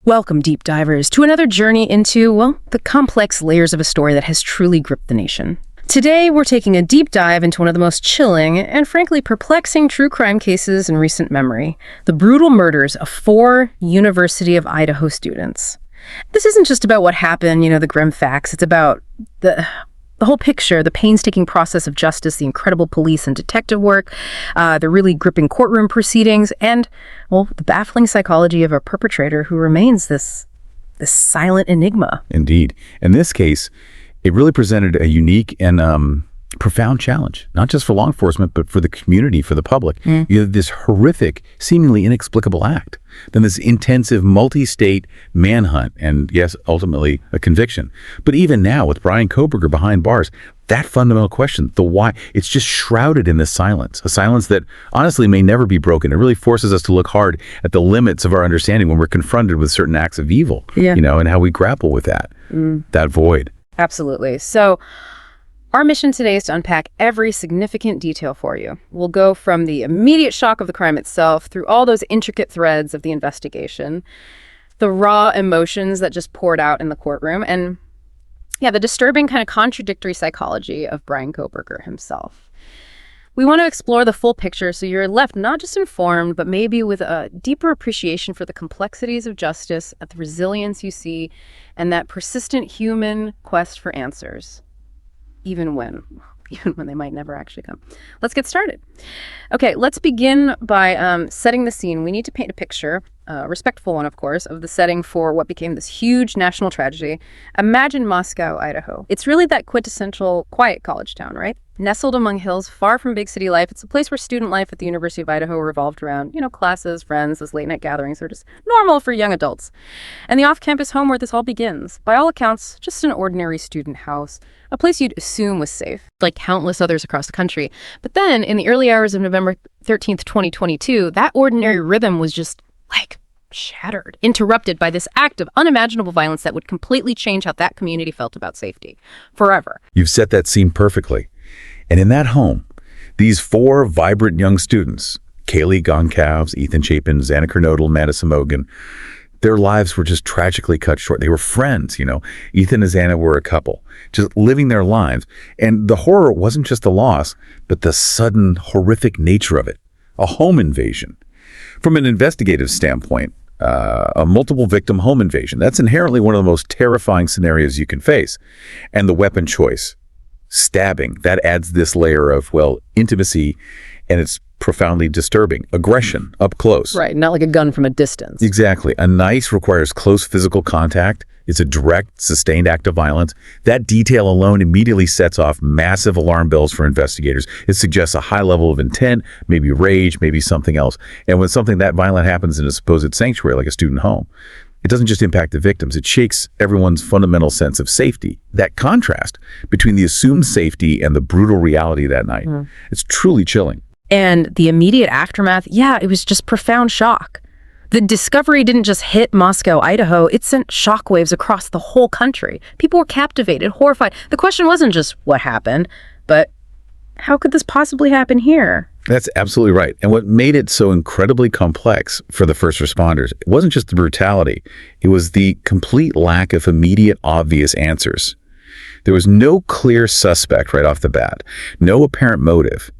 Welcome, deep divers, to another journey into, well, the complex layers of a story that has truly gripped the nation. Today, we're taking a deep dive into one of the most chilling and frankly perplexing true crime cases in recent memory, the brutal murders of 4 University of Idaho students. This isn't just about what happened, the grim facts. It's about the whole picture, the painstaking process of justice, the incredible police and detective work, the really gripping courtroom proceedings, and, well, the baffling psychology of a perpetrator who remains this silent enigma. Indeed. In this case, it really presented a unique and profound challenge, not just for law enforcement, but for the community, for the public. You have this horrific, seemingly inexplicable act, then this intensive multi-state manhunt, and yes, ultimately a conviction. But even now, with Bryan Kohberger behind bars, that fundamental question, the why, it's just shrouded in this silence, a silence that honestly may never be broken. It really forces us to look hard at the limits of our understanding when we're confronted with certain acts of evil, and how we grapple with that void. Absolutely. So our mission today is to unpack every significant detail for you. We'll go from the immediate shock of the crime itself through all those intricate threads of the investigation, the raw emotions that just poured out in the courtroom, and the disturbing kind of contradictory psychology of Bryan Kohberger himself. We want to explore the full picture so you're left not just informed, but maybe with a deeper appreciation for the complexities of justice, the resilience you see, and that persistent human quest for answers. Even when they might never actually come. Let's get started. Okay, let's begin by setting the scene. We need to paint a picture, a respectful one, of course, of the setting for what became this huge national tragedy. Imagine Moscow, Idaho. It's really that quintessential quiet college town, right? Nestled among hills, far from big city life. It's a place where student life at the University of Idaho revolved around, classes, friends, those late night gatherings are just normal for young adults. And the off-campus home where this all begins, by all accounts, just an ordinary student house, a place you'd assume was safe, like countless others across the country. But then, in the early hours of November 13th, 2022, that ordinary rhythm was just, shattered, interrupted by this act of unimaginable violence that would completely change how that community felt about safety. Forever. You've set that scene perfectly. And in that home, these 4 vibrant young students, Kaylee Goncalves, Ethan Chapin, Xana Kernodle, Madison Mogan, their lives were just tragically cut short. They were friends, Ethan and Xana were a couple, just living their lives. And the horror wasn't just the loss, but the sudden, horrific nature of it, a home invasion. From an investigative standpoint, a multiple victim home invasion, that's inherently one of the most terrifying scenarios you can face. And the weapon choice, stabbing, that adds this layer of, intimacy, and it's profoundly disturbing. Aggression, up close. Right, not like a gun from a distance. Exactly. A knife requires close physical contact. It's a direct, sustained act of violence. That detail alone immediately sets off massive alarm bells for investigators. It suggests a high level of intent, maybe rage, maybe something else. And when something that violent happens in a supposed sanctuary like a student home, it doesn't just impact the victims, it shakes everyone's fundamental sense of safety. That contrast between the assumed safety and the brutal reality that night, it's truly chilling. And the immediate aftermath, it was just profound shock. The discovery didn't just hit Moscow, Idaho, it sent shockwaves across the whole country. People were captivated, horrified. The question wasn't just what happened, but how could this possibly happen here? That's absolutely right. And what made it so incredibly complex for the first responders, it wasn't just the brutality, it was the complete lack of immediate, obvious answers. There was no clear suspect right off the bat, no apparent motive,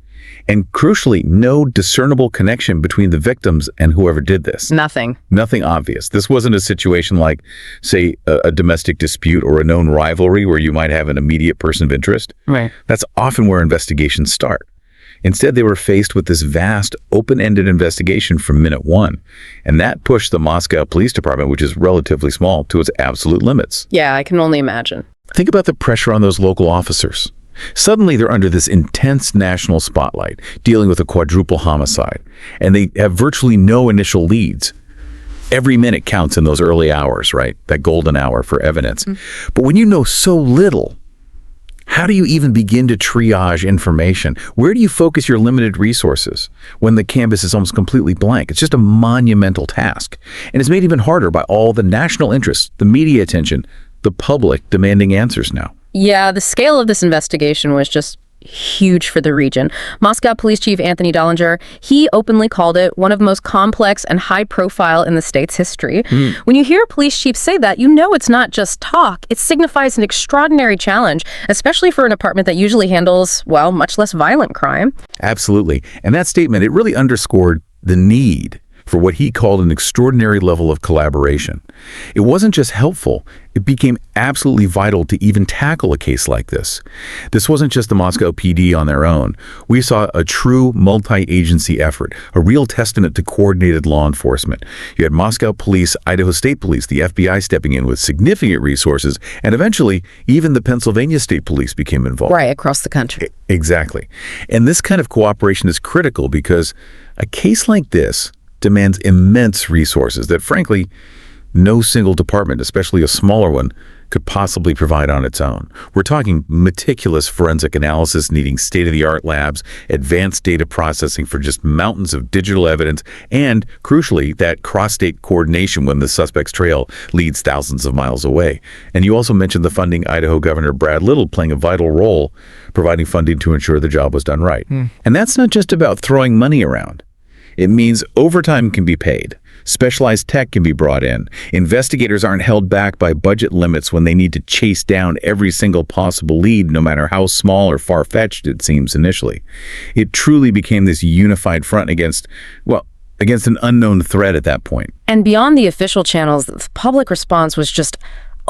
and crucially, no discernible connection between the victims and whoever did this. Nothing obvious. This wasn't a situation like, say, a domestic dispute or a known rivalry where you might have an immediate person of interest. Right. That's often where investigations start. Instead, they were faced with this vast, open-ended investigation from minute one, and that pushed the Moscow Police Department, which is relatively small, to its absolute limits. Yeah, I can only imagine. Think about the pressure on those local officers. Suddenly, they're under this intense national spotlight, dealing with a quadruple homicide, and they have virtually no initial leads. Every minute counts in those early hours, right? That golden hour for evidence. But when you know so little, how do you even begin to triage information? Where do you focus your limited resources when the canvas is almost completely blank? It's just a monumental task. And it's made even harder by all the national interest, the media attention, the public demanding answers now. Yeah, the scale of this investigation was just huge for the region. Moscow Police Chief Anthony Dollinger, he openly called it one of the most complex and high profile in the state's history. When you hear a police chief say that, you know it's not just talk. It signifies an extraordinary challenge, especially for an department that usually handles, well, much less violent crime. Absolutely. And that statement, it really underscored the need for what he called an extraordinary level of collaboration. It wasn't just helpful, it became absolutely vital to even tackle a case like this. This wasn't just the Moscow PD on their own. We saw a true multi-agency effort, a real testament to coordinated law enforcement. You had Moscow Police, Idaho State Police, the FBI stepping in with significant resources, and eventually even the Pennsylvania State Police became involved. Right, across the country. Exactly. And this kind of cooperation is critical because a case like this demands immense resources that, frankly, no single department, especially a smaller one, could possibly provide on its own. We're talking meticulous forensic analysis needing state-of-the-art labs, advanced data processing for just mountains of digital evidence, and, crucially, that cross-state coordination when the suspect's trail leads thousands of miles away. And you also mentioned the funding Idaho Governor Brad Little playing a vital role, providing funding to ensure the job was done right. And that's not just about throwing money around. It means overtime can be paid. Specialized tech can be brought in. Investigators aren't held back by budget limits when they need to chase down every single possible lead, no matter how small or far-fetched it seems initially. It truly became this unified front against an unknown threat at that point. And beyond the official channels, the public response was just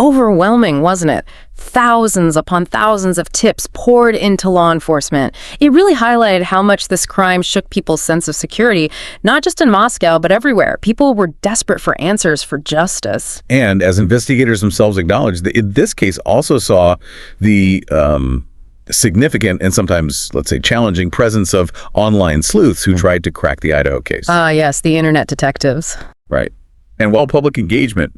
overwhelming, wasn't it? Thousands upon thousands of tips poured into law enforcement. It really highlighted how much this crime shook people's sense of security, not just in Moscow, but everywhere. People were desperate for answers, for justice. And as investigators themselves acknowledged, this case also saw the significant and sometimes, let's say, challenging presence of online sleuths who tried to crack the Idaho case. Yes, the internet detectives. Right. And while public engagement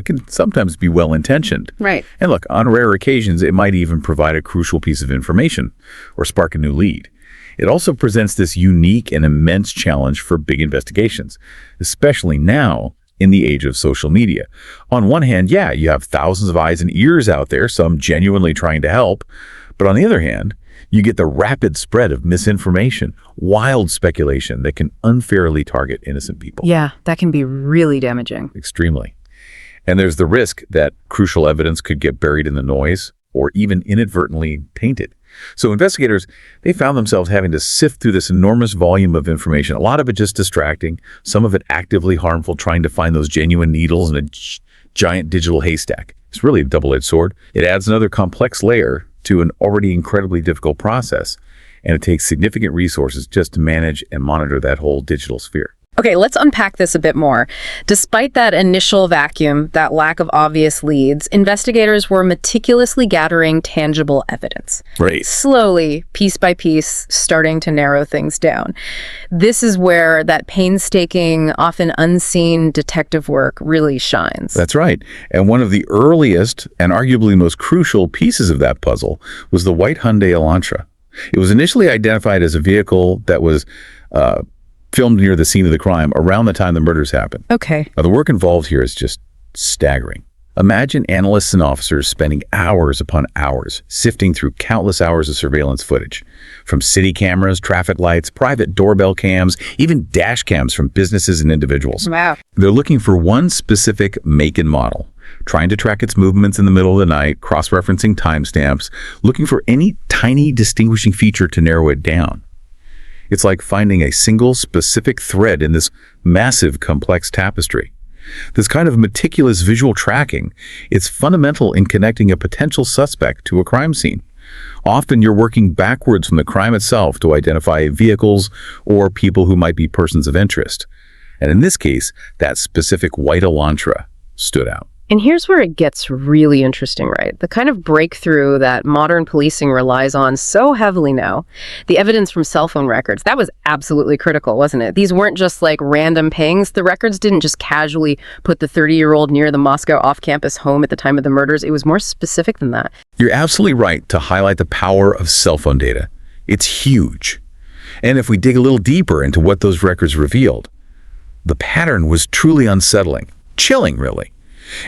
can sometimes be well-intentioned. Right. And look, on rare occasions, it might even provide a crucial piece of information or spark a new lead. It also presents this unique and immense challenge for big investigations, especially now in the age of social media. On one hand, yeah, you have thousands of eyes and ears out there, some genuinely trying to help. But on the other hand, you get the rapid spread of misinformation, wild speculation that can unfairly target innocent people. Yeah, that can be really damaging. Extremely. And there's the risk that crucial evidence could get buried in the noise or even inadvertently tainted. So investigators, they found themselves having to sift through this enormous volume of information, a lot of it just distracting, some of it actively harmful, trying to find those genuine needles in a giant digital haystack. It's really a double-edged sword. It adds another complex layer to an already incredibly difficult process, and it takes significant resources just to manage and monitor that whole digital sphere. Okay, let's unpack this a bit more. Despite that initial vacuum, that lack of obvious leads, investigators were meticulously gathering tangible evidence. Right. Slowly, piece by piece, starting to narrow things down. This is where that painstaking, often unseen detective work really shines. That's right. And one of the earliest and arguably most crucial pieces of that puzzle was the white Hyundai Elantra. It was initially identified as a vehicle that was filmed near the scene of the crime around the time the murders happened. Okay. Now, the work involved here is just staggering. Imagine analysts and officers spending hours upon hours sifting through countless hours of surveillance footage, from city cameras, traffic lights, private doorbell cams, even dash cams from businesses and individuals. Wow. They're looking for one specific make and model, trying to track its movements in the middle of the night, cross-referencing timestamps, looking for any tiny distinguishing feature to narrow it down. It's like finding a single specific thread in this massive, complex tapestry. This kind of meticulous visual tracking, it's fundamental in connecting a potential suspect to a crime scene. Often you're working backwards from the crime itself to identify vehicles or people who might be persons of interest. And in this case, that specific white Elantra stood out. And here's where it gets really interesting, right? The kind of breakthrough that modern policing relies on so heavily now, the evidence from cell phone records, that was absolutely critical, wasn't it? These weren't just like random pings. The records didn't just casually put the 30-year-old near the Moscow off-campus home at the time of the murders. It was more specific than that. You're absolutely right to highlight the power of cell phone data. It's huge. And if we dig a little deeper into what those records revealed, the pattern was truly unsettling, chilling, really.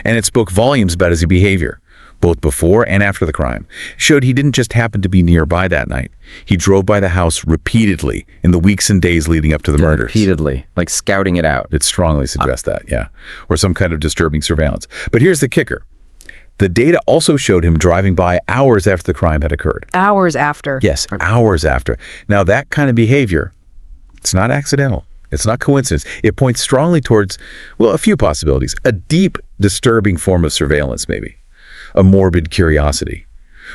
And it spoke volumes about his behavior. both before and after the crime, showed he didn't just happen to be nearby that night. He drove by the house repeatedly in the weeks and days leading up to the murders. Repeatedly, like scouting it out. It strongly suggests that, yeah. Or some kind of disturbing surveillance. But here's the kicker. The data also showed him driving by hours after the crime had occurred. Hours after. Yes, hours after. Now, that kind of behavior, it's not accidental. It's not coincidence. It points strongly towards, well, a few possibilities. A deep, disturbing form of surveillance, maybe. A morbid curiosity.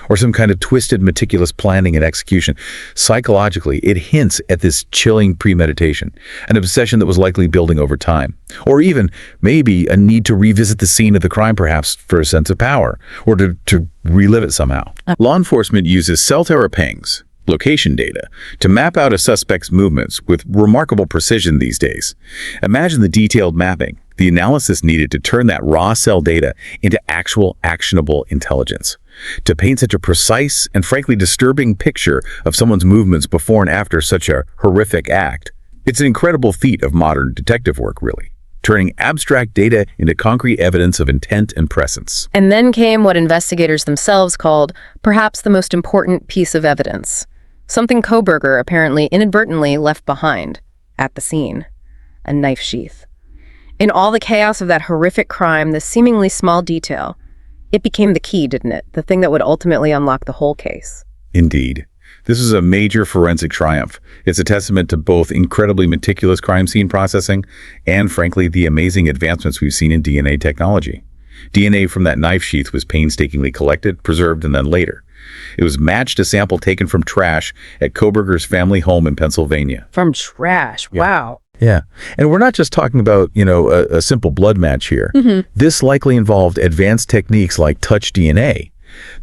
Or some kind of twisted, meticulous planning and execution. Psychologically, it hints at this chilling premeditation, an obsession that was likely building over time. Or even, maybe, a need to revisit the scene of the crime, perhaps for a sense of power, or to relive it somehow. Law enforcement uses cell tower pings, location data, to map out a suspect's movements with remarkable precision these days. Imagine the detailed mapping, the analysis needed to turn that raw cell data into actual actionable intelligence. To paint such a precise and frankly disturbing picture of someone's movements before and after such a horrific act, it's an incredible feat of modern detective work, really, turning abstract data into concrete evidence of intent and presence. And then came what investigators themselves called perhaps the most important piece of evidence. Something Kohberger apparently inadvertently left behind at the scene. A knife sheath. In all the chaos of that horrific crime, this seemingly small detail, it became the key, didn't it? The thing that would ultimately unlock the whole case. Indeed. This is a major forensic triumph. It's a testament to both incredibly meticulous crime scene processing and, frankly, the amazing advancements we've seen in DNA technology. DNA from that knife sheath was painstakingly collected, preserved, and then later. It was matched a sample taken from trash at Kohberger's family home in Pennsylvania. From trash. Yeah. Wow. Yeah. And we're not just talking about, a simple blood match here. This likely involved advanced techniques like touch DNA.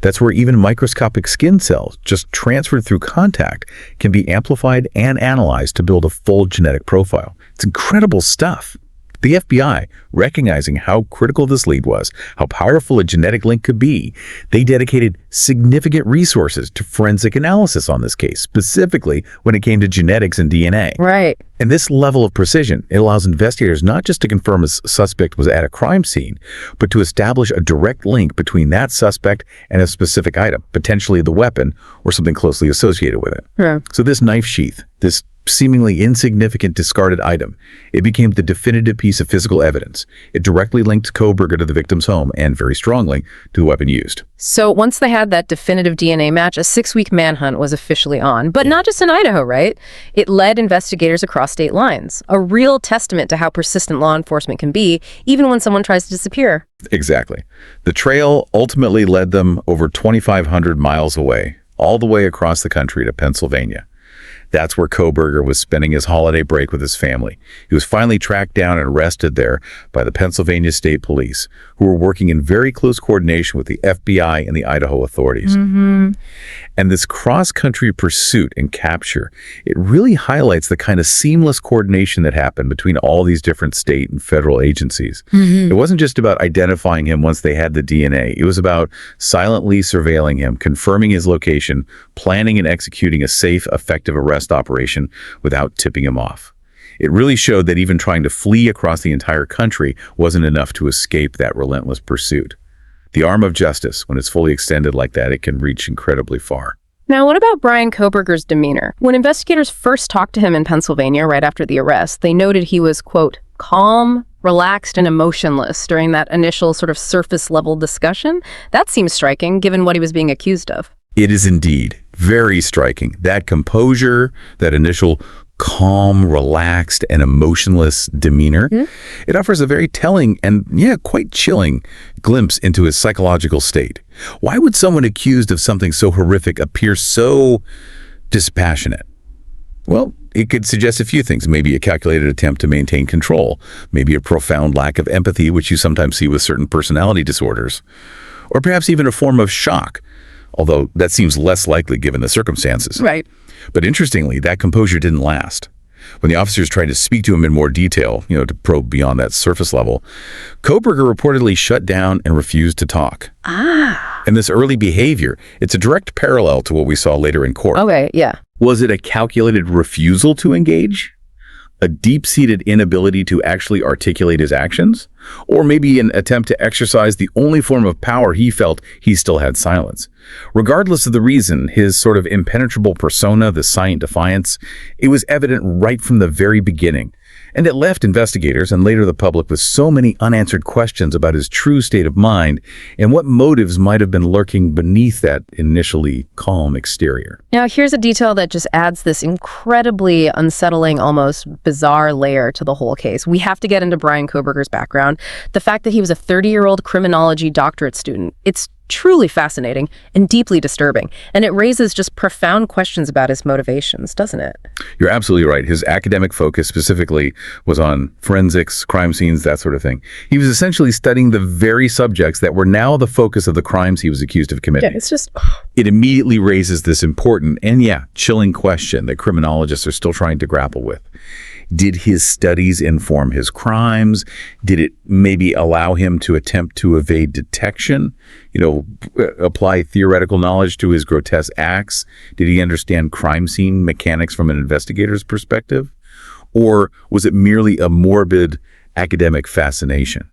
That's where even microscopic skin cells, just transferred through contact, can be amplified and analyzed to build a full genetic profile. It's incredible stuff. The FBI, recognizing how critical this lead was, how powerful a genetic link could be, they dedicated significant resources to forensic analysis on this case, specifically when it came to genetics and DNA. Right. And this level of precision, it allows investigators not just to confirm a suspect was at a crime scene, but to establish a direct link between that suspect and a specific item, potentially the weapon or something closely associated with it. Yeah. So this knife sheath, this seemingly insignificant discarded item, it became the definitive piece of physical evidence. It directly linked Kohberger to the victim's home and very strongly to the weapon used. So once they had that definitive DNA match, a 6-week manhunt was officially on. But not just in Idaho, right? It led investigators across state lines. A real testament to how persistent law enforcement can be, even when someone tries to disappear. Exactly. The trail ultimately led them over 2,500 miles away, all the way across the country to Pennsylvania. That's where Kohberger was spending his holiday break with his family. He was finally tracked down and arrested there by the Pennsylvania State Police, who were working in very close coordination with the FBI and the Idaho authorities. And this cross-country pursuit and capture, it really highlights the kind of seamless coordination that happened between all these different state and federal agencies. It wasn't just about identifying him once they had the DNA. It was about silently surveilling him, confirming his location, planning and executing a safe, effective arrest operation without tipping him off. It really showed that even trying to flee across the entire country wasn't enough to escape that relentless pursuit. The arm of justice, when it's fully extended like that, it can reach incredibly far. Now, what about Bryan Kohberger's demeanor? When investigators first talked to him in Pennsylvania right after the arrest, they noted he was, quote, calm, relaxed, and emotionless during that initial sort of surface-level discussion. That seems striking, given what he was being accused of. It is indeed very striking. That composure, that initial calm, relaxed, and emotionless demeanor, it offers a very telling and, quite chilling glimpse into his psychological state. Why would someone accused of something so horrific appear so dispassionate? Well, it could suggest a few things. Maybe a calculated attempt to maintain control, maybe a profound lack of empathy, which you sometimes see with certain personality disorders, or perhaps even a form of shock, although that seems less likely given the circumstances. Right. But interestingly, that composure didn't last. When the officers tried to speak to him in more detail, to probe beyond that surface level, Kohberger reportedly shut down and refused to talk. And this early behavior, it's a direct parallel to what we saw later in court. Okay, yeah. Was it a calculated refusal to engage? A deep-seated inability to actually articulate his actions? Or maybe an attempt to exercise the only form of power he felt he still had: silence. Regardless of the reason, his sort of impenetrable persona, the silent defiance, it was evident right from the very beginning. And it left investigators and later the public with so many unanswered questions about his true state of mind and what motives might have been lurking beneath that initially calm exterior. Now, here's a detail that just adds this incredibly unsettling, almost bizarre layer to the whole case. We have to get into Bryan Kohberger's background. The fact that he was a 30-year-old criminology doctorate student, it's truly fascinating and deeply disturbing. And it raises just profound questions about his motivations, doesn't it? You're absolutely right. His academic focus specifically was on forensics, crime scenes, that sort of thing. He was essentially studying the very subjects that were now the focus of the crimes he was accused of committing. Yeah, it's just... It immediately raises this important and, chilling question that criminologists are still trying to grapple with. Did his studies inform his crimes? Did it maybe allow him to attempt to evade detection? Apply theoretical knowledge to his grotesque acts? Did he understand crime scene mechanics from an investigator's perspective? Or was it merely a morbid academic fascination?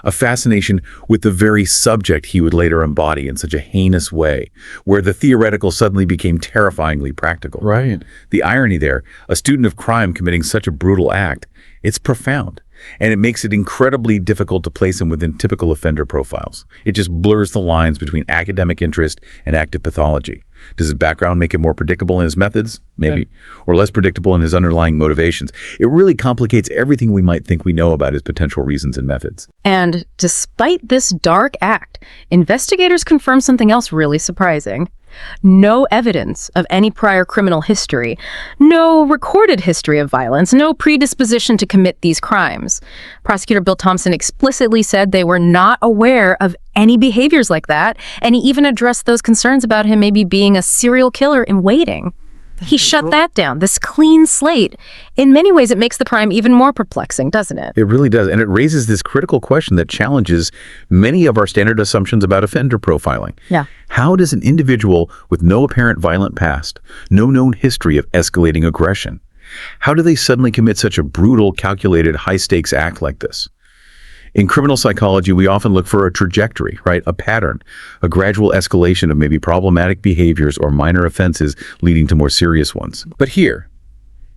A fascination with the very subject he would later embody in such a heinous way, where the theoretical suddenly became terrifyingly practical. Right. The irony there, a student of crime committing such a brutal act, it's profound. And it makes it incredibly difficult to place him within typical offender profiles. It just blurs the lines between academic interest and active pathology. Does his background make it more predictable in his methods? Maybe. Yeah. Or less predictable in his underlying motivations? It really complicates everything we might think we know about his potential reasons and methods. And despite this dark act, investigators confirm something else really surprising. No evidence of any prior criminal history, no recorded history of violence, no predisposition to commit these crimes. Prosecutor Bill Thompson explicitly said they were not aware of any behaviors like that, and he even addressed those concerns about him maybe being a serial killer in waiting. He shut that down, this clean slate. In many ways, it makes the crime even more perplexing, doesn't it? It really does. And it raises this critical question that challenges many of our standard assumptions about offender profiling. Yeah. How does an individual with no apparent violent past, no known history of escalating aggression, how do they suddenly commit such a brutal, calculated, high-stakes act like this? In criminal psychology, we often look for a trajectory, right? A pattern, a gradual escalation of maybe problematic behaviors or minor offenses leading to more serious ones. But here,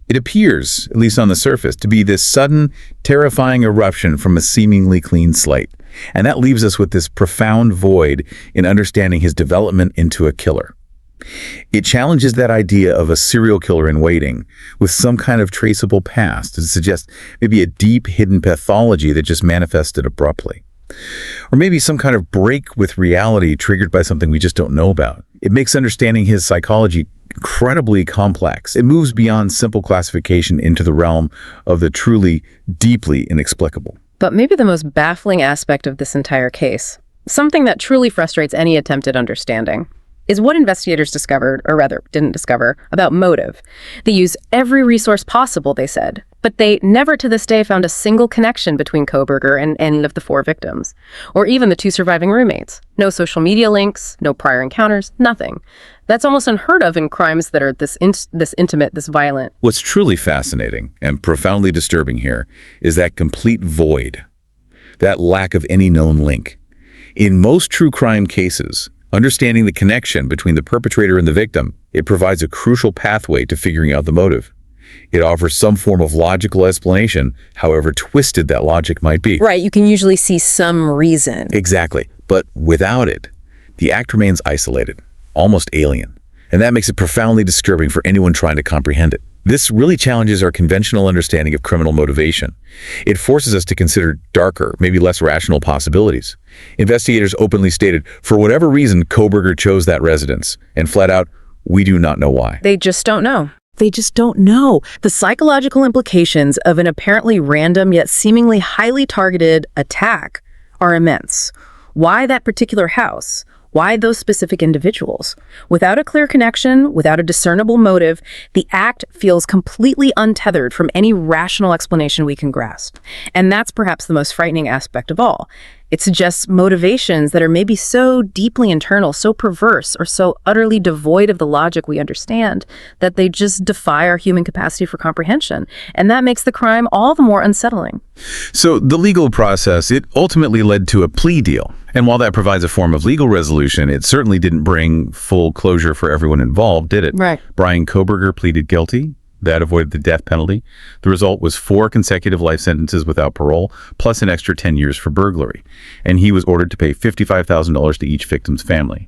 it appears, at least on the surface, to be this sudden, terrifying eruption from a seemingly clean slate. And that leaves us with this profound void in understanding his development into a killer. It challenges that idea of a serial killer in waiting with some kind of traceable past to suggest maybe a deep hidden pathology that just manifested abruptly. Or maybe some kind of break with reality triggered by something we just don't know about. It makes understanding his psychology incredibly complex. It moves beyond simple classification into the realm of the truly, deeply inexplicable. But maybe the most baffling aspect of this entire case, something that truly frustrates any attempt at understanding, is what investigators discovered, or rather didn't discover, about motive. They used every resource possible, they said, but they never to this day found a single connection between Kohberger and any of the 4 victims, or even the 2 surviving roommates. No social media links, no prior encounters, nothing. That's almost unheard of in crimes that are this intimate, this violent. What's truly fascinating and profoundly disturbing here is that complete void, that lack of any known link. In most true crime cases, understanding the connection between the perpetrator and the victim, it provides a crucial pathway to figuring out the motive. It offers some form of logical explanation, however twisted that logic might be. Right, you can usually see some reason. Exactly. But without it, the act remains isolated, almost alien. And that makes it profoundly disturbing for anyone trying to comprehend it. This really challenges our conventional understanding of criminal motivation. It forces us to consider darker, maybe less rational possibilities. Investigators openly stated, for whatever reason, Kohberger chose that residence, and flat out, we do not know why. They just don't know. They just don't know. The psychological implications of an apparently random yet seemingly highly targeted attack are immense. Why that particular house? Why those specific individuals? Without a clear connection, without a discernible motive, the act feels completely untethered from any rational explanation we can grasp. And that's perhaps the most frightening aspect of all. It suggests motivations that are maybe so deeply internal, so perverse, or so utterly devoid of the logic we understand that they just defy our human capacity for comprehension. And that makes the crime all the more unsettling. So the legal process, it ultimately led to a plea deal. And while that provides a form of legal resolution, it certainly didn't bring full closure for everyone involved, did it? Right. Bryan Kohberger pleaded guilty. That avoided the death penalty. The result was 4 consecutive life sentences without parole, plus an extra 10 years for burglary. And he was ordered to pay $55,000 to each victim's family.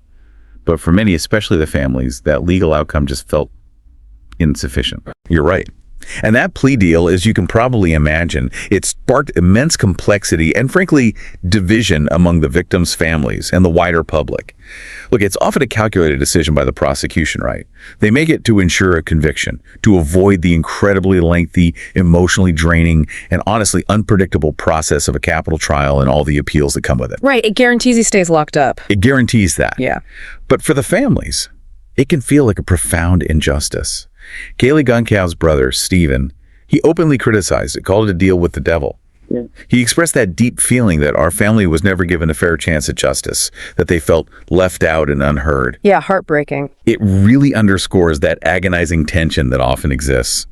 But for many, especially the families, that legal outcome just felt insufficient. You're right. And that plea deal, as you can probably imagine, it sparked immense complexity and, frankly, division among the victims' families and the wider public. Look, it's often a calculated decision by the prosecution, right? They make it to ensure a conviction, to avoid the incredibly lengthy, emotionally draining, and honestly unpredictable process of a capital trial and all the appeals that come with it. Right. It guarantees he stays locked up. It guarantees that. Yeah. But for the families, it can feel like a profound injustice. Kaylee Goncalves' brother, Stephen, he openly criticized it, called it a deal with the devil. Yeah. He expressed that deep feeling that our family was never given a fair chance at justice, that they felt left out and unheard. Yeah, heartbreaking. It really underscores that agonizing tension that often exists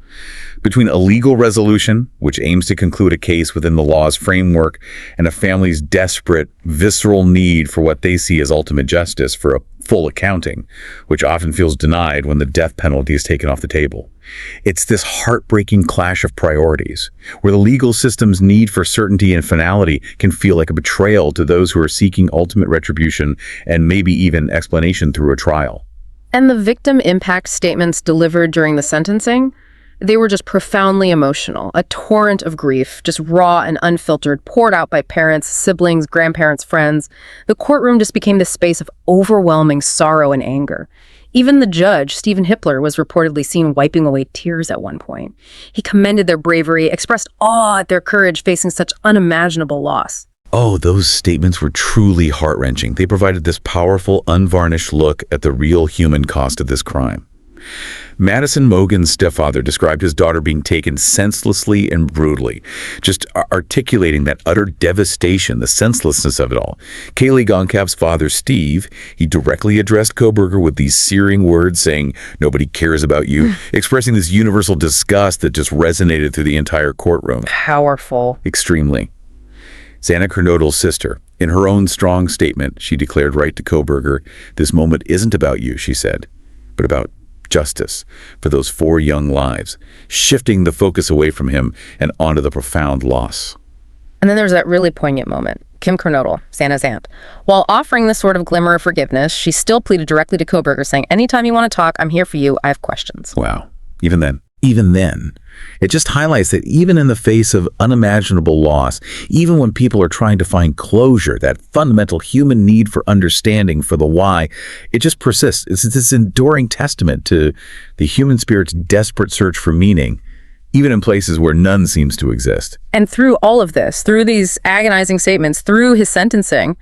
between a legal resolution, which aims to conclude a case within the law's framework, and a family's desperate, visceral need for what they see as ultimate justice, for a full accounting, which often feels denied when the death penalty is taken off the table. It's this heartbreaking clash of priorities, where the legal system's need for certainty and finality can feel like a betrayal to those who are seeking ultimate retribution and maybe even explanation through a trial. And the victim impact statements delivered during the sentencing, they were just profoundly emotional, a torrent of grief, just raw and unfiltered, poured out by parents, siblings, grandparents, friends. The courtroom just became this space of overwhelming sorrow and anger. Even the judge, Stephen Hippler, was reportedly seen wiping away tears at one point. He commended their bravery, expressed awe at their courage facing such unimaginable loss. Oh, those statements were truly heart-wrenching. They provided this powerful, unvarnished look at the real human cost of this crime. Madison Mogen's stepfather described his daughter being taken senselessly and brutally, just articulating that utter devastation, the senselessness of it all. Kaylee Goncalves' father, Steve, he directly addressed Kohberger with these searing words saying, "Nobody cares about you," expressing this universal disgust that just resonated through the entire courtroom. Powerful. Extremely. Xana Kernodle's sister, in her own strong statement, she declared right to Kohberger, "This moment isn't about you," she said, "but about justice for those 4 young lives," shifting the focus away from him and onto the profound loss. And then there's that really poignant moment. Kim Kernodle, Xana's aunt. While offering this sort of glimmer of forgiveness, she still pleaded directly to Kohberger, saying, "Anytime you want to talk, I'm here for you. I have questions." Wow. Even then, it just highlights that even in the face of unimaginable loss, even when people are trying to find closure, that fundamental human need for understanding, for the why, it just persists. It's this enduring testament to the human spirit's desperate search for meaning, even in places where none seems to exist. And through all of this, through these agonizing statements, through his sentencing,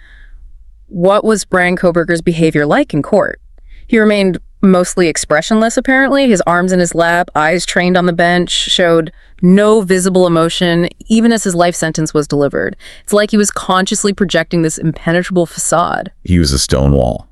what was Bryan Kohberger's behavior like in court? He remained mostly expressionless, apparently. His arms in his lap, eyes trained on the bench, showed no visible emotion, even as his life sentence was delivered. It's like he was consciously projecting this impenetrable facade. He was a stone wall.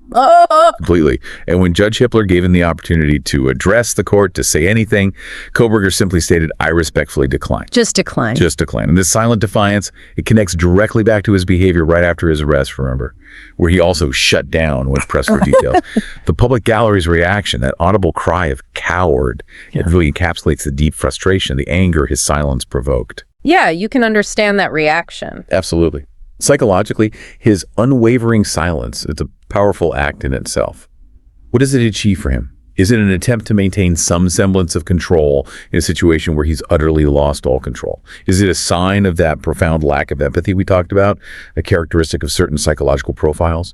Completely. And when Judge Hippler gave him the opportunity to address the court, to say anything, Kohberger simply stated, "I respectfully decline." Just decline. Just decline. And this silent defiance, it connects directly back to his behavior right after his arrest, remember, where he also shut down when pressed for details. The public gallery's reaction, that audible cry of coward, it really encapsulates the deep frustration, the anger his silence provoked. Yeah, you can understand that reaction. Absolutely. Psychologically, his unwavering silence, it's a powerful act in itself. What does it achieve for him? Is it an attempt to maintain some semblance of control in a situation where he's utterly lost all control? Is it a sign of that profound lack of empathy we talked about, a characteristic of certain psychological profiles?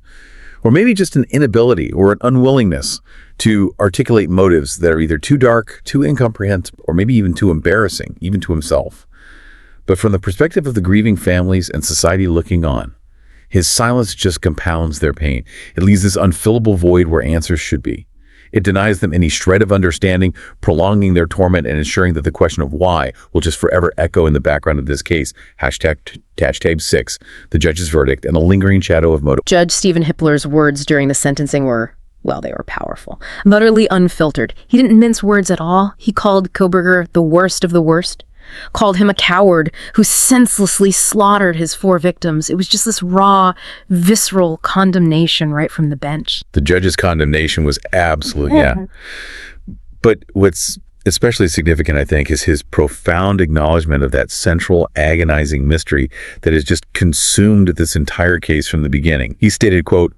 Or maybe just an inability or an unwillingness to articulate motives that are either too dark, too incomprehensible, or maybe even too embarrassing, even to himself. But from the perspective of the grieving families and society looking on, his silence just compounds their pain. It leaves this unfillable void where answers should be. It denies them any shred of understanding, prolonging their torment and ensuring that the question of why will just forever echo in the background of this case. Hashtag 6, the judge's verdict, and a lingering shadow of motive. Judge Stephen Hippler's words during the sentencing were, well, they were powerful, utterly unfiltered. He didn't mince words at all. He called Kohberger the worst of the worst, called him a coward who senselessly slaughtered his 4 victims. It was just this raw, visceral condemnation right from the bench. The judge's condemnation was absolute, yeah. But what's especially significant, I think, is his profound acknowledgement of that central, agonizing mystery that has just consumed this entire case from the beginning. He stated, quote,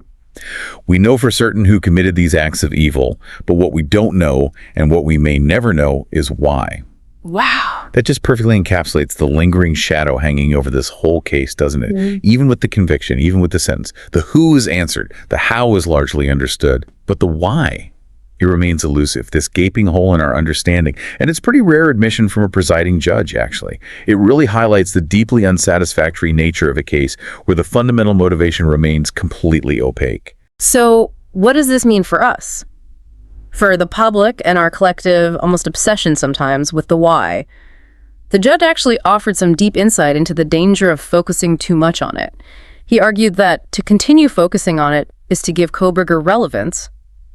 "We know for certain who committed these acts of evil, but what we don't know and what we may never know is why." Wow. That just perfectly encapsulates the lingering shadow hanging over this whole case, doesn't it? Even with the conviction, even with the sentence. The who is answered, the how is largely understood, but the why, it remains elusive, this gaping hole in our understanding. And it's pretty rare admission from a presiding judge, actually. It really highlights the deeply unsatisfactory nature of a case where the fundamental motivation remains completely opaque. So what does this mean for us? For the public and our collective almost obsession sometimes with the why? The judge actually offered some deep insight into the danger of focusing too much on it. He argued that to continue focusing on it is to give Kohberger relevance,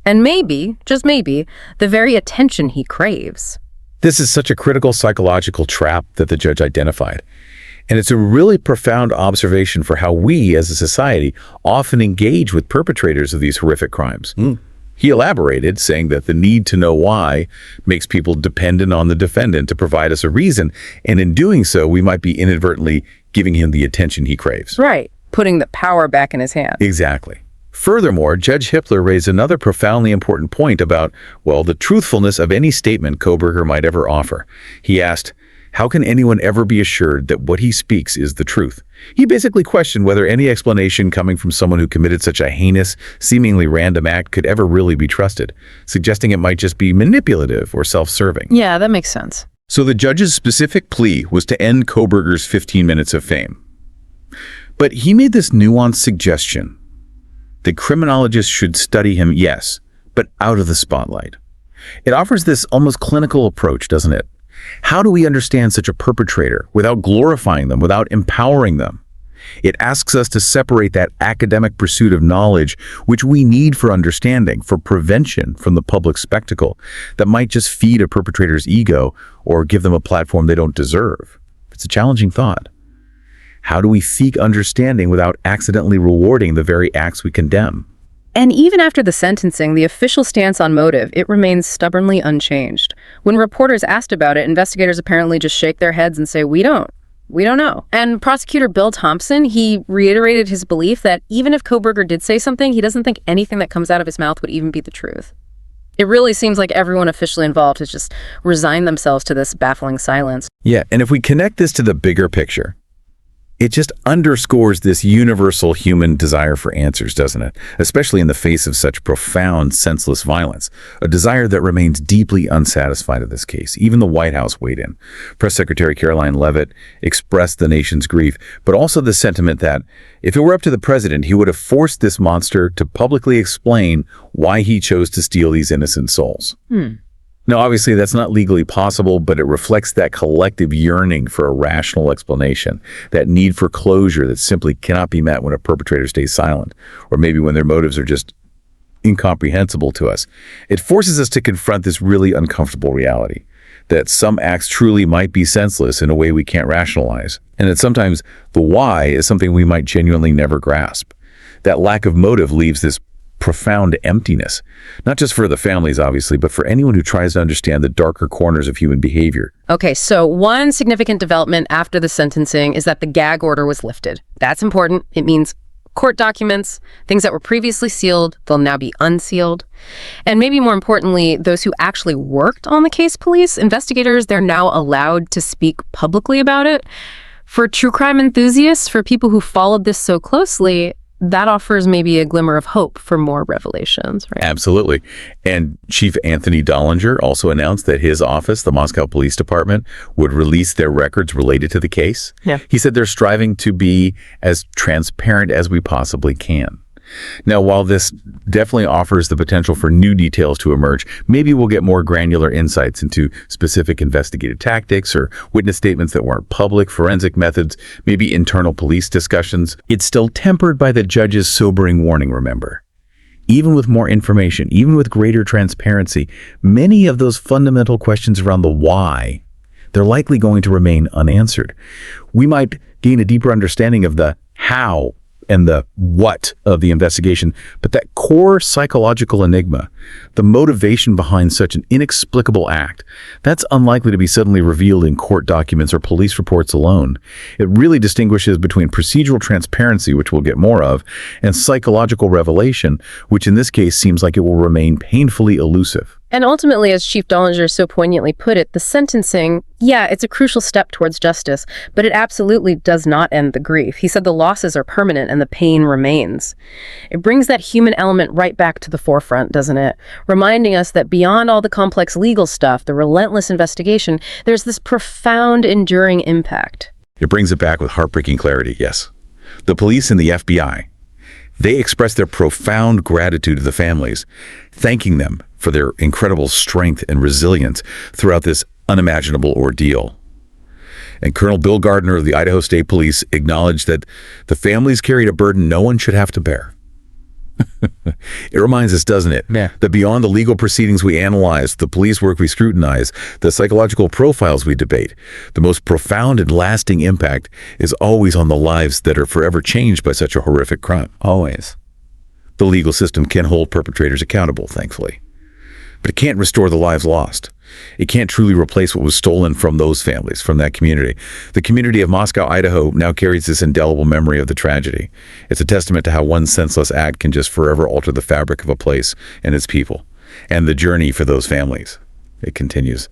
and maybe, just maybe, the very attention he craves. This is such a critical psychological trap that the judge identified. And it's a really profound observation for how we, as a society, often engage with perpetrators of these horrific crimes. He elaborated, saying that the need to know why makes people dependent on the defendant to provide us a reason, and in doing so, we might be inadvertently giving him the attention he craves. Right, putting the power back in his hand. Exactly. Furthermore, Judge Hippler raised another profoundly important point about, well, the truthfulness of any statement Kohberger might ever offer. He asked, how can anyone ever be assured that what he speaks is the truth? He basically questioned whether any explanation coming from someone who committed such a heinous, seemingly random act could ever really be trusted, suggesting it might just be manipulative or self-serving. Yeah, that makes sense. So the judge's specific plea was to end Kohberger's 15 minutes of fame. But he made this nuanced suggestion that criminologists should study him, yes, but out of the spotlight. It offers this almost clinical approach, doesn't it? How do we understand such a perpetrator without glorifying them, without empowering them? It asks us to separate that academic pursuit of knowledge, which we need for understanding, for prevention from the public spectacle that might just feed a perpetrator's ego or give them a platform they don't deserve. It's a challenging thought. How do we seek understanding without accidentally rewarding the very acts we condemn? And even after the sentencing, the official stance on motive, it remains stubbornly unchanged. When reporters asked about it, investigators apparently just shake their heads and say, we don't know. And prosecutor Bill Thompson, he reiterated his belief that even if Kohberger did say something, he doesn't think anything that comes out of his mouth would even be the truth. It really seems like everyone officially involved has just resigned themselves to this baffling silence. Yeah, and if we connect this to the bigger picture, it just underscores this universal human desire for answers, doesn't it? Especially in the face of such profound, senseless violence. A desire that remains deeply unsatisfied in this case. Even the White House weighed in. Press Secretary Caroline Leavitt expressed the nation's grief, but also the sentiment that if it were up to the president, he would have forced this monster to publicly explain why he chose to steal these innocent souls. Now, obviously, that's not legally possible, but it reflects that collective yearning for a rational explanation, that need for closure that simply cannot be met when a perpetrator stays silent, or maybe when their motives are just incomprehensible to us. It forces us to confront this really uncomfortable reality, that some acts truly might be senseless in a way we can't rationalize, and that sometimes the why is something we might genuinely never grasp. That lack of motive leaves this profound emptiness, not just for the families, obviously, but for anyone who tries to understand the darker corners of human behavior. Okay, so one significant development after the sentencing is that the gag order was lifted. That's important. It means court documents, things that were previously sealed, they'll now be unsealed. And maybe more importantly, those who actually worked on the case, police, investigators, they're now allowed to speak publicly about it. For true crime enthusiasts, for people who followed this so closely, that offers maybe a glimmer of hope for more revelations, right? Absolutely. And Chief Anthony Dollinger also announced that his office, the Moscow Police Department, would release their records related to the case. Yeah. He said they're striving to be as transparent as we possibly can. Now, while this definitely offers the potential for new details to emerge, maybe we'll get more granular insights into specific investigative tactics or witness statements that weren't public, forensic methods, maybe internal police discussions. It's still tempered by the judge's sobering warning, remember. Even with more information, even with greater transparency, many of those fundamental questions around the why, they're likely going to remain unanswered. We might gain a deeper understanding of the how and the what of the investigation, but that core psychological enigma, the motivation behind such an inexplicable act, that's unlikely to be suddenly revealed in court documents or police reports alone. It really distinguishes between procedural transparency, which we'll get more of, and psychological revelation, which in this case seems like it will remain painfully elusive. And ultimately, as Chief Dollinger so poignantly put it, the sentencing, yeah, it's a crucial step towards justice, but it absolutely does not end the grief. He said the losses are permanent and the pain remains. It brings that human element right back to the forefront, doesn't it? Reminding us that beyond all the complex legal stuff, the relentless investigation, there's this profound, enduring impact. It brings it back with heartbreaking clarity, yes. The police and the FBI, they express their profound gratitude to the families, thanking them for their incredible strength and resilience throughout this unimaginable ordeal. And Colonel Bill Gardner of the Idaho State Police acknowledged that the families carried a burden no one should have to bear. It reminds us, doesn't it, that beyond the legal proceedings we analyze, the police work we scrutinize, the psychological profiles we debate, the most profound and lasting impact is always on the lives that are forever changed by such a horrific crime. Always. The legal system can hold perpetrators accountable, thankfully. But it can't restore the lives lost. It can't truly replace what was stolen from those families, from that community. The community of Moscow, Idaho now carries this indelible memory of the tragedy. It's a testament to how one senseless act can just forever alter the fabric of a place and its people. And the journey for those families, it continues.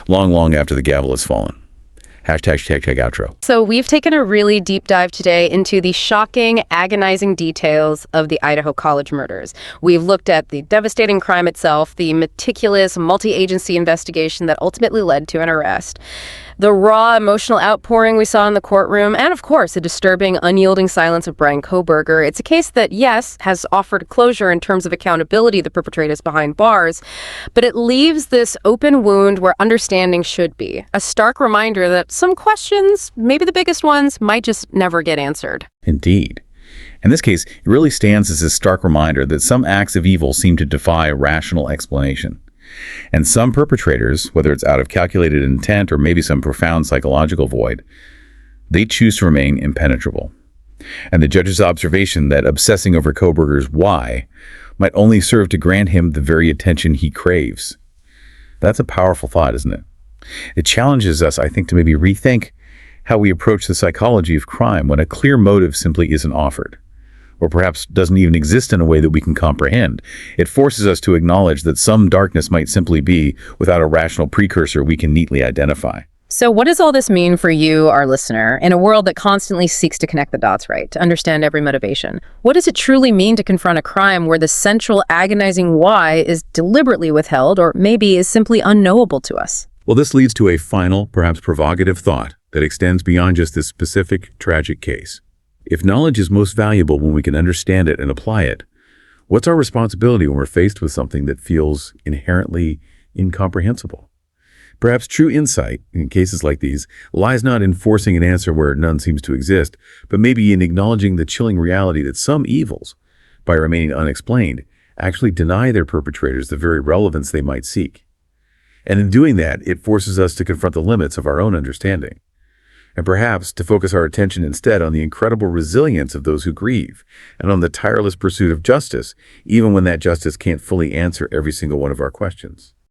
Long, long after the gavel has fallen. Hashtag outro. So we've taken a really deep dive today into the shocking, agonizing details of the Idaho college murders. We've looked at the devastating crime itself, the meticulous multi-agency investigation that ultimately led to an arrest, the raw emotional outpouring we saw in the courtroom, and of course, the disturbing, unyielding silence of Bryan Kohberger. It's a case that, yes, has offered closure in terms of accountability, the perpetrators behind bars, but it leaves this open wound where understanding should be. A stark reminder that some questions, maybe the biggest ones, might just never get answered. Indeed. In this case, it really stands as a stark reminder that some acts of evil seem to defy rational explanation. And some perpetrators, whether it's out of calculated intent or maybe some profound psychological void, they choose to remain impenetrable. And the judge's observation that obsessing over Kohberger's why might only serve to grant him the very attention he craves. That's a powerful thought, isn't it? It challenges us, I think, to maybe rethink how we approach the psychology of crime when a clear motive simply isn't offered, or perhaps doesn't even exist in a way that we can comprehend. It forces us to acknowledge that some darkness might simply be without a rational precursor we can neatly identify. So what does all this mean for you, our listener, in a world that constantly seeks to connect the dots, right, to understand every motivation? What does it truly mean to confront a crime where the central agonizing why is deliberately withheld or maybe is simply unknowable to us? Well, this leads to a final, perhaps provocative thought that extends beyond just this specific, tragic case. If knowledge is most valuable when we can understand it and apply it, what's our responsibility when we're faced with something that feels inherently incomprehensible? Perhaps true insight, in cases like these, lies not in forcing an answer where none seems to exist, but maybe in acknowledging the chilling reality that some evils, by remaining unexplained, actually deny their perpetrators the very relevance they might seek. And in doing that, it forces us to confront the limits of our own understanding, and perhaps to focus our attention instead on the incredible resilience of those who grieve, and on the tireless pursuit of justice, even when that justice can't fully answer every single one of our questions.